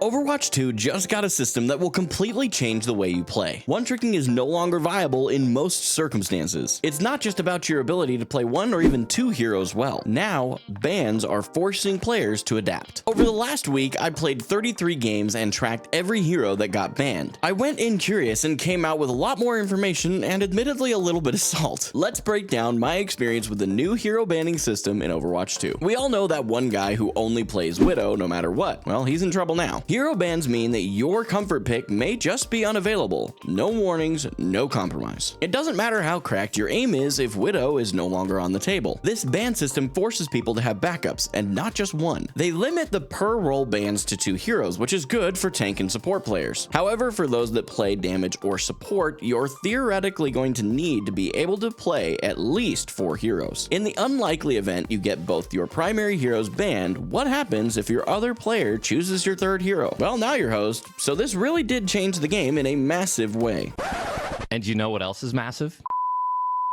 Overwatch 2 just got a system that will completely change the way you play. One-tricking is no longer viable in most circumstances. It's not just about your ability to play one or even two heroes well. Now, bans are forcing players to adapt. Over the last week, I played 33 games and tracked every hero that got banned. I went in curious and came out with a lot more information and admittedly a little bit of salt. Let's break down my experience with the new hero banning system in Overwatch 2. We all know that one guy who only plays Widow no matter what. Well, he's in trouble now. Hero bans mean that your comfort pick may just be unavailable. No warnings, no compromise. It doesn't matter how cracked your aim is if Widow is no longer on the table. This ban system forces people to have backups, and not just one. They limit the per role bans to 2 heroes, which is good for tank and support players. However, for those that play damage or support, you're theoretically going to need to be able to play at least 4 heroes. In the unlikely event you get both your primary heroes banned, what happens if your other player chooses your third hero? Well, now your host, so this really did change the game in a massive way. And you know what else is massive?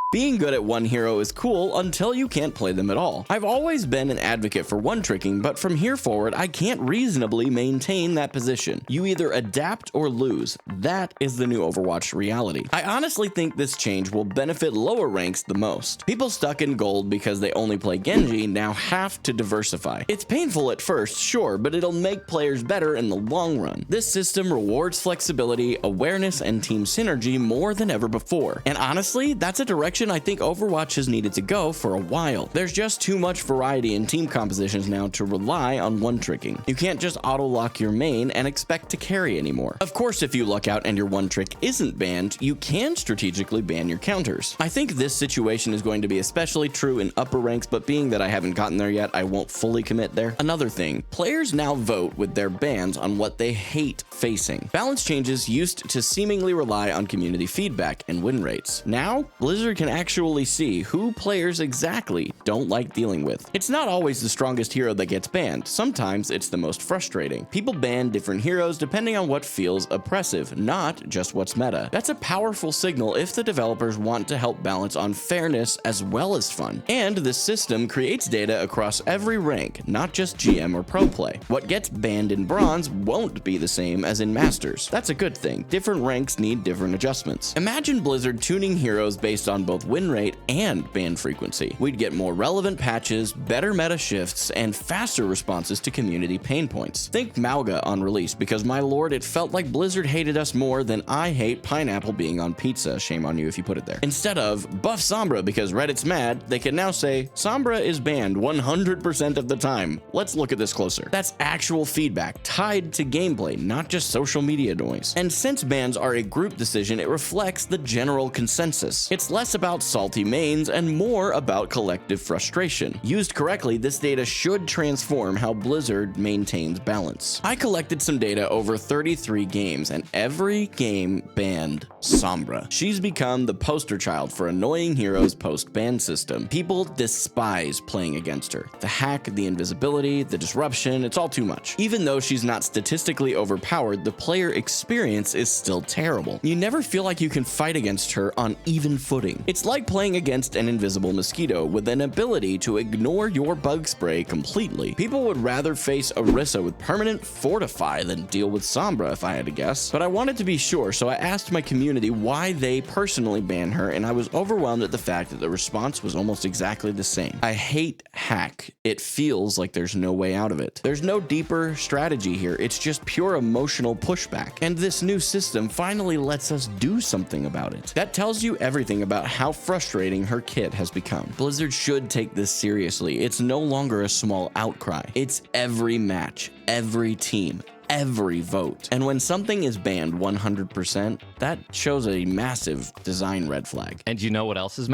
Being good at one hero is cool until you can't play them at all. I've always been an advocate for one-tricking, but from here forward, I can't reasonably maintain that position. You either adapt or lose. That is the new Overwatch reality. I honestly think this change will benefit lower ranks the most. People stuck in gold because they only play Genji now have to diversify. It's painful at first, sure, but it'll make players better in the long run. This system rewards flexibility, awareness, and team synergy more than ever before. And honestly, that's a direction I think Overwatch has needed to go for a while. There's just too much variety in team compositions now to rely on one-tricking. You can't just auto-lock your main and expect to carry anymore. Of course, if you luck out and your one-trick isn't banned, you can strategically ban your counters. I think this situation is going to be especially true in upper ranks, but being that I haven't gotten there yet, I won't fully commit there. Another thing, players now vote with their bans on what they hate facing. Balance changes used to seemingly rely on community feedback and win rates. Now, Blizzard can actually see who players exactly don't like dealing with. It's not always the strongest hero that gets banned. Sometimes it's the most frustrating. People ban different heroes depending on what feels oppressive, not just what's meta. That's a powerful signal if the developers want to help balance on fairness as well as fun. And this system creates data across every rank, not just GM or pro play. What gets banned in bronze won't be the same as in masters. That's a good thing. Different ranks need different adjustments. Imagine Blizzard tuning heroes based on both win rate and ban frequency. We'd get more relevant patches, better meta shifts, and faster responses to community pain points. Think Mauga on release, because my lord, it felt like Blizzard hated us more than I hate pineapple being on pizza. Shame on you if you put it there. Instead of buff Sombra because Reddit's mad, they can now say Sombra is banned 100% of the time. Let's look at this closer. That's actual feedback tied to gameplay, not just social media noise. And since bans are a group decision, it reflects the general consensus. It's less about salty mains and more about collective frustration. Used correctly, this data should transform how Blizzard maintains balance. I collected some data over 33 games, and every game banned Sombra. She's become the poster child for annoying heroes post-ban system. People despise playing against her. The hack, the invisibility, the disruption, it's all too much. Even though she's not statistically overpowered, the player experience is still terrible. You never feel like you can fight against her on even footing. It's like playing against an invisible mosquito with an ability to ignore your bug spray completely. People would rather face Orisa with permanent fortify than deal with Sombra if I had to guess. But I wanted to be sure, so I asked my community why they personally ban her, and I was overwhelmed at the fact that the response was almost exactly the same. I hate hack. It feels like there's no way out of it. There's no deeper strategy here. It's just pure emotional pushback. And this new system finally lets us do something about it. That tells you everything about how frustrating her kit has become. Blizzard should take this seriously. It's no longer a small outcry. It's every match, every team, every vote. And when something is banned 100%, that shows a massive design red flag. And you know what else is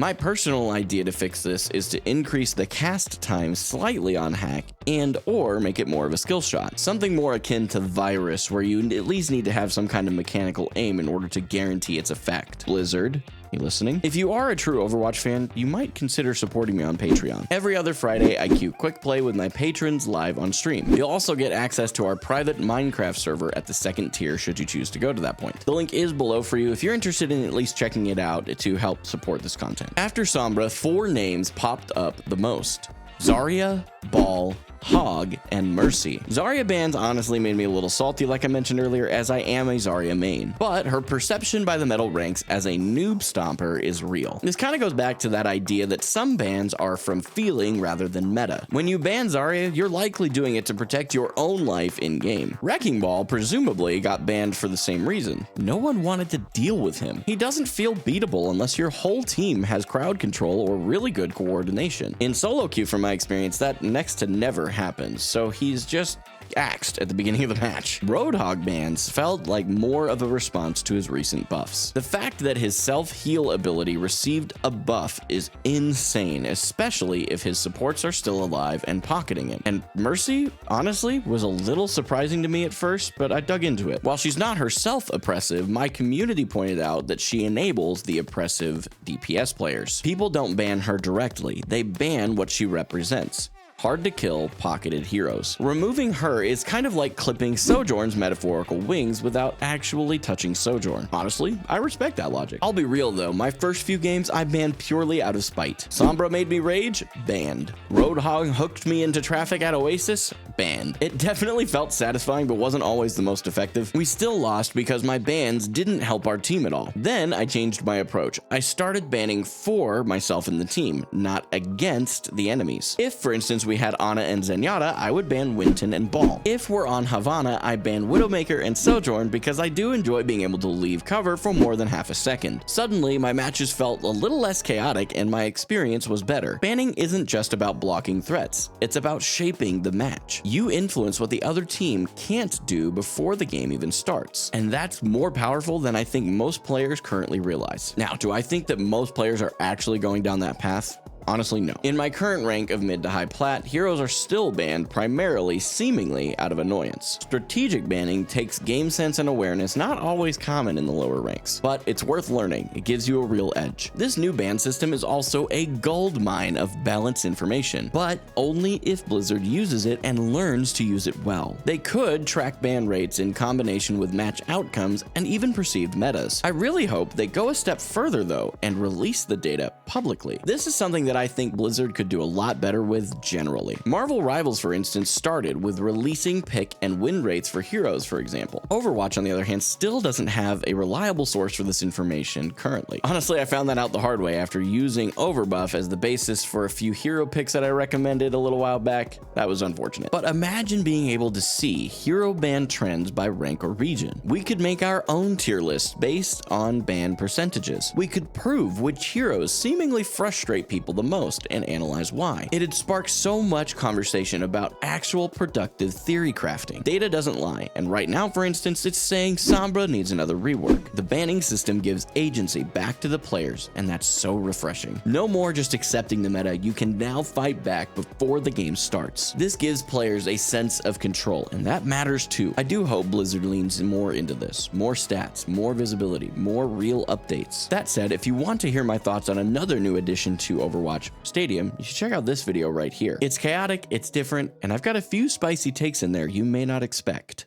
My personal idea to fix this is to increase the cast time slightly on hack and or make it more of a skill shot. Something more akin to Virus, where you at least need to have some kind of mechanical aim in order to guarantee its effect. Blizzard, you listening? If you are a true Overwatch fan, you might consider supporting me on Patreon. Every other Friday, I queue quick play with my patrons live on stream. You'll also get access to our private Minecraft server at the 2nd tier should you choose to go to that point. The link is below for you if you're interested in at least checking it out to help support this content. After Sombra, 4 names popped up the most. Zarya, Ball, Hog, and Mercy. Zarya bans honestly made me a little salty like I mentioned earlier, as I am a Zarya main, but her perception by the metal ranks as a noob stomper is real. This kind of goes back to that idea that some bans are from feeling rather than meta. When you ban Zarya, you're likely doing it to protect your own life in-game. Wrecking Ball presumably got banned for the same reason. No one wanted to deal with him. He doesn't feel beatable unless your whole team has crowd control or really good coordination. In solo queue, from my experience, that next to never happens, so he's just axed at the beginning of the match. Roadhog bans felt like more of a response to his recent buffs. The fact that his self-heal ability received a buff is insane, especially if his supports are still alive and pocketing it. And Mercy, honestly, was a little surprising to me at first, but I dug into it. While she's not herself oppressive, my community pointed out that she enables the oppressive DPS players. People don't ban her directly, they ban what she represents. Hard to kill, pocketed heroes. Removing her is kind of like clipping Sojourn's metaphorical wings without actually touching Sojourn. Honestly, I respect that logic. I'll be real though, my first few games I banned purely out of spite. Sombra made me rage, banned. Roadhog hooked me into traffic at Oasis, banned. It definitely felt satisfying, but wasn't always the most effective. We still lost because my bans didn't help our team at all. Then I changed my approach. I started banning for myself and the team, not against the enemies. If, for instance, we had Ana and Zenyatta, I would ban Winton and Ball. If we're on Havana, I ban Widowmaker and Sojourn because I do enjoy being able to leave cover for more than half a second. Suddenly, my matches felt a little less chaotic and my experience was better. Banning isn't just about blocking threats, it's about shaping the match. You influence what the other team can't do before the game even starts, and that's more powerful than I think most players currently realize. Now, do I think that most players are actually going down that path? Honestly, no. In my current rank of mid to high plat, heroes are still banned primarily seemingly out of annoyance. Strategic banning takes game sense and awareness, not always common in the lower ranks, but it's worth learning. It gives you a real edge. This new ban system is also a gold mine of balanced information, but only if Blizzard uses it and learns to use it well. They could track ban rates in combination with match outcomes and even perceived metas. I really hope they go a step further though and release the data publicly. This is something that I think Blizzard could do a lot better with generally. Marvel Rivals, for instance, started with releasing pick and win rates for heroes, for example. Overwatch, on the other hand, still doesn't have a reliable source for this information currently. Honestly, I found that out the hard way after using Overbuff as the basis for a few hero picks that I recommended a little while back. That was unfortunate. But imagine being able to see hero ban trends by rank or region. We could make our own tier list based on ban percentages. We could prove which heroes seemingly frustrate people the most and analyze why. It'd spark so much conversation about actual productive theory crafting. Data doesn't lie, and right now, for instance, it's saying Sombra needs another rework. The banning system gives agency back to the players, and that's so refreshing. No more just accepting the meta, you can now fight back before the game starts. This gives players a sense of control, and that matters too. I do hope Blizzard leans more into this. More stats, more visibility, more real updates. That said, if you want to hear my thoughts on another new addition to Overwatch, Stadium, you should check out this video right here. It's chaotic, it's different, and I've got a few spicy takes in there you may not expect.